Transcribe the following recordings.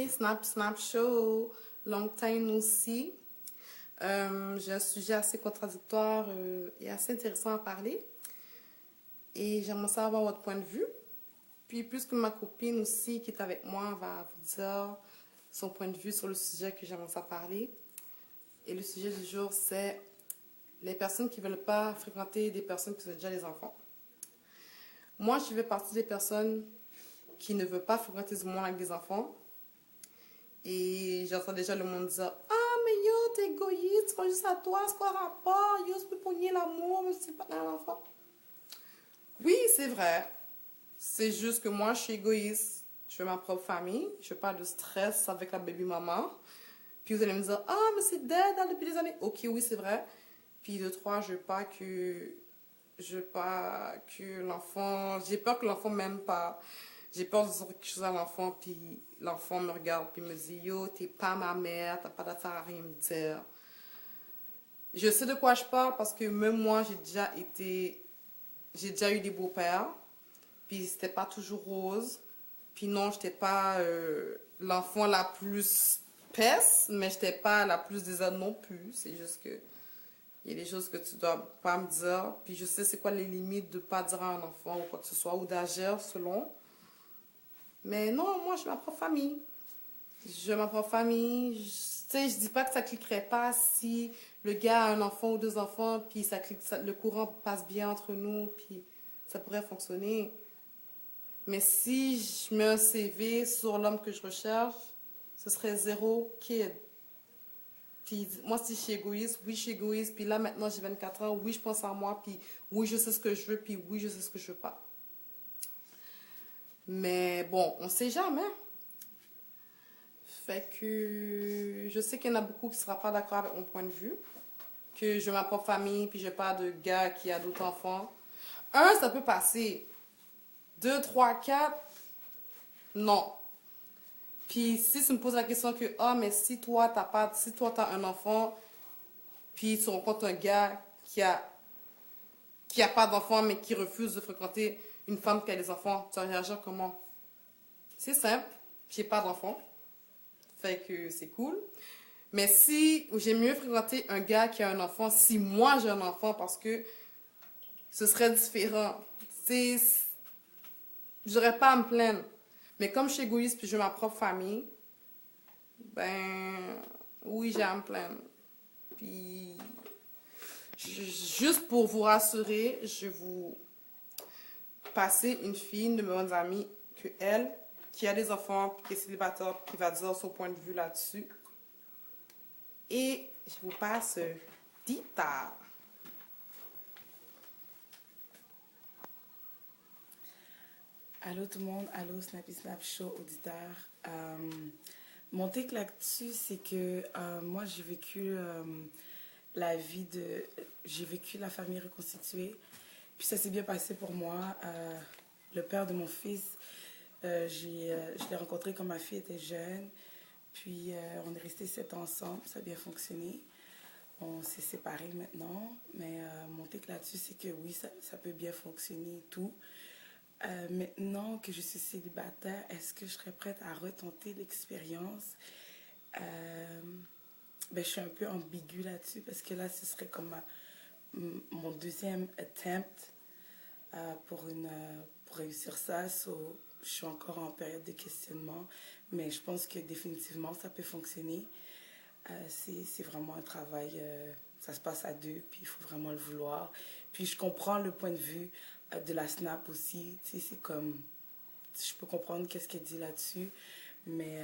Hey, Snap Show, long time no see. J'ai un sujet assez contradictoire et assez intéressant à parler. Et j'aimerais savoir votre point de vue. Puis, plus que ma copine aussi qui est avec moi va vous dire son point de vue sur le sujet que j'aimerais ça parler. Et le sujet du jour, c'est les personnes qui ne veulent pas fréquenter des personnes qui ont déjà des enfants. Moi, je fais partie des personnes qui ne veulent pas fréquenter du monde avec des enfants. Et j'entends déjà le monde dire: Ah, mais yo, t'es égoïste, tu penses juste à toi, c'est quoi le rapport? Yo, tu peux pogner l'amour, mais c'est pas un enfant. Oui, c'est vrai. C'est juste que moi, je suis égoïste. Je veux ma propre famille. Je veux pas de stress avec la baby maman. Puis vous allez me dire: Ah, mais c'est dead depuis des années. Ok, oui, c'est vrai. Puis de trois, je veux pas que. Je veux pas que l'enfant. J'ai peur que l'enfant m'aime pas. J'ai peur de dire quelque chose à l'enfant, puis l'enfant me regarde, puis me dit: Yo, t'es pas ma mère, t'as pas d'affaire à rien me dire. Je sais de quoi je parle parce que même moi, j'ai déjà eu des beaux-pères, puis c'était pas toujours rose. Puis non, j'étais pas l'enfant la plus peste, mais j'étais pas la plus désordre non plus. C'est juste que il y a des choses que tu dois pas me dire. Puis je sais c'est quoi les limites de pas dire à un enfant ou quoi que ce soit, ou d'agir selon. Mais non, moi, j'ai ma propre famille. J'ai ma propre famille. Tu sais, je dis pas que ça cliquerait pas si le gars a un enfant ou deux enfants, puis ça clique, le courant passe bien entre nous, puis ça pourrait fonctionner. Mais si je mets un CV sur l'homme que je recherche, ce serait zéro kid. Puis moi, si je suis égoïste, oui, je suis égoïste. Puis là, maintenant, j'ai 24 ans, oui, je pense à moi. Puis oui, je sais ce que je veux. Puis oui, je sais ce que je veux pas. Mais bon, on sait jamais. Fait que je sais qu'il y en a beaucoup qui ne seront pas d'accord avec mon point de vue. Que je veux ma propre famille, puis je n'ai pas de gars qui a d'autres enfants. Un, ça peut passer. Deux, trois, quatre, non. Puis si tu me poses la question que, ah, mais si toi t'as un enfant, puis tu rencontres un gars qui a pas d'enfant, mais qui refuse de fréquenter une femme qui a des enfants, tu vas réagir comment? C'est simple, j'ai pas d'enfant, fait que c'est cool. Mais si j'ai mieux fréquenter un gars qui a un enfant, si moi j'ai un enfant, parce que ce serait différent. C'est, j'aurais pas à me plaindre. Mais comme je suis égoïste puis je veux ma propre famille, ben oui, j'ai à me plaindre. Puis juste pour vous rassurer, je vais vous passer une fille, une de mes bonnes amies, que elle, qui a des enfants, puis qui est célibataire, puis qui va dire son point de vue là-dessus. Et je vous passe Dita. Allô tout le monde, allô Snappy Snap Show auditeur. Mon take là-dessus, c'est que moi j'ai vécu la vie de... J'ai vécu la famille reconstituée. Puis ça s'est bien passé pour moi. Le père de mon fils, je l'ai rencontré quand ma fille était jeune. Puis on est resté 7 ans ensemble, ça a bien fonctionné. On s'est séparés maintenant, mais mon take là-dessus, c'est que oui, ça peut bien fonctionner et tout. Maintenant que je suis célibataire, est-ce que je serais prête à retenter l'expérience? Ben, je suis un peu ambiguë là-dessus parce que là, ce serait comme mon deuxième attempt pour réussir ça. So, je suis encore en période de questionnement, mais je pense que définitivement, ça peut fonctionner. C'est vraiment un travail, ça se passe à deux, puis il faut vraiment le vouloir. Puis je comprends le point de vue de la Snap aussi, tu sais, c'est comme, je peux comprendre qu'est-ce qu'elle dit là-dessus, mais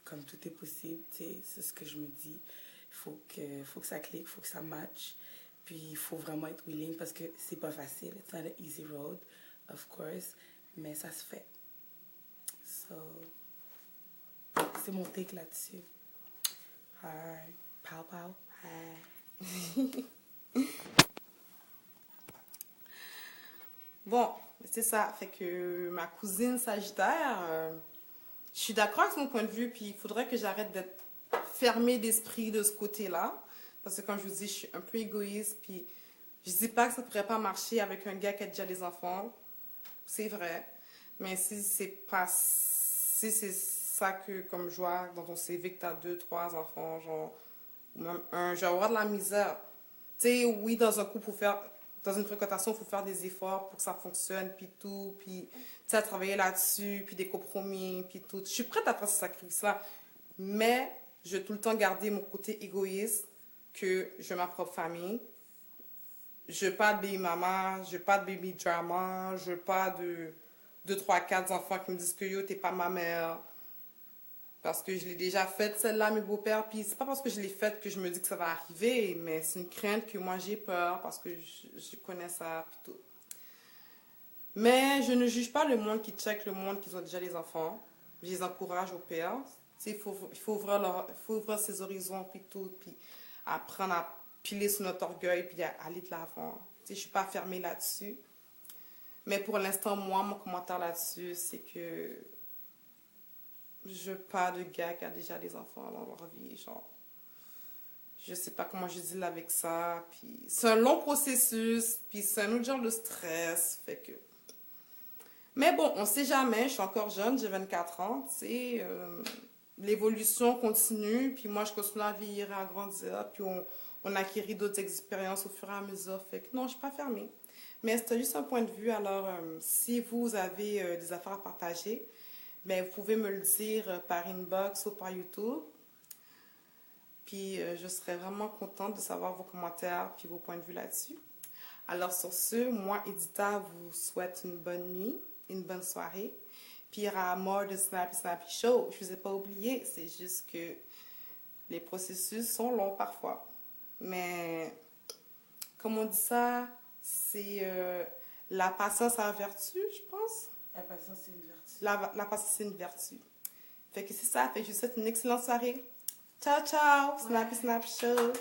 comme tout est possible, tu sais, c'est ce que je me dis. Faut que ça clique, il faut que ça matche, puis il faut vraiment être willing parce que c'est pas facile. It's not an easy road, of course, mais ça se fait. So, c'est mon take là-dessus. Hi. Pow pow. Hi. Bon, c'est ça. Fait que ma cousine Sagittaire, je suis d'accord avec son point de vue, puis il faudrait que j'arrête d'être fermée d'esprit de ce côté-là. Parce que comme je vous dis, je suis un peu égoïste, puis je dis pas que ça pourrait pas marcher avec un gars qui a déjà des enfants. C'est vrai. Mais si c'est pas. Si ça que comme joie dans ton CV que tu as 2, 3 enfants, genre, ou même un, je vais avoir de la misère. Tu sais, oui, dans un couple, dans une fréquentation, il faut faire des efforts pour que ça fonctionne, puis tout, puis, tu sais, à travailler là-dessus, puis des compromis, puis tout. Je suis prête à faire ce sacrifice-là, mais je vais tout le temps garder mon côté égoïste, que je veux ma propre famille. Je veux pas de baby maman, je veux pas de baby drama, je veux pas de 2, 3, 4 enfants qui me disent que yo, t'es pas ma mère. Parce que je l'ai déjà faite, celle-là, mes beaux-pères. Puis c'est pas parce que je l'ai faite que je me dis que ça va arriver, mais c'est une crainte que moi j'ai peur parce que je connais ça, puis tout. Mais je ne juge pas le monde qui check le monde qui ont déjà les enfants. Je les encourage au père. Il faut ouvrir ses horizons, puis tout, puis apprendre à piler sur notre orgueil, puis à aller de l'avant. Je ne suis pas fermée là-dessus. Mais pour l'instant, moi, mon commentaire là-dessus, c'est que je veux pas de gars qui a déjà des enfants dans leur vie, genre. Je sais pas comment je deal avec ça, puis c'est un long processus, puis c'est un autre genre de stress, fait que... Mais bon, on sait jamais, je suis encore jeune, j'ai 24 ans, tu sais, l'évolution continue, puis moi je continue à vieillir et à grandir, puis on acquérit d'autres expériences au fur et à mesure, fait que non, je suis pas fermée. Mais c'était juste un point de vue, alors si vous avez des affaires à partager, ben, vous pouvez me le dire par inbox ou par YouTube. Puis je serais vraiment contente de savoir vos commentaires puis vos points de vue là-dessus. Alors sur ce, moi, Edita, vous souhaite une bonne nuit, une bonne soirée. Puis il y aura more de Snappy Snappy Show. Je ne vous ai pas oublié, c'est juste que les processus sont longs parfois. Mais comme on dit ça, c'est la patience à vertu, je pense. La patience, c'est une vertu. La patience, c'est une vertu. Fait que c'est ça. Fait que je vous souhaite une excellente soirée. Ciao, ciao. Snappy Snap Show.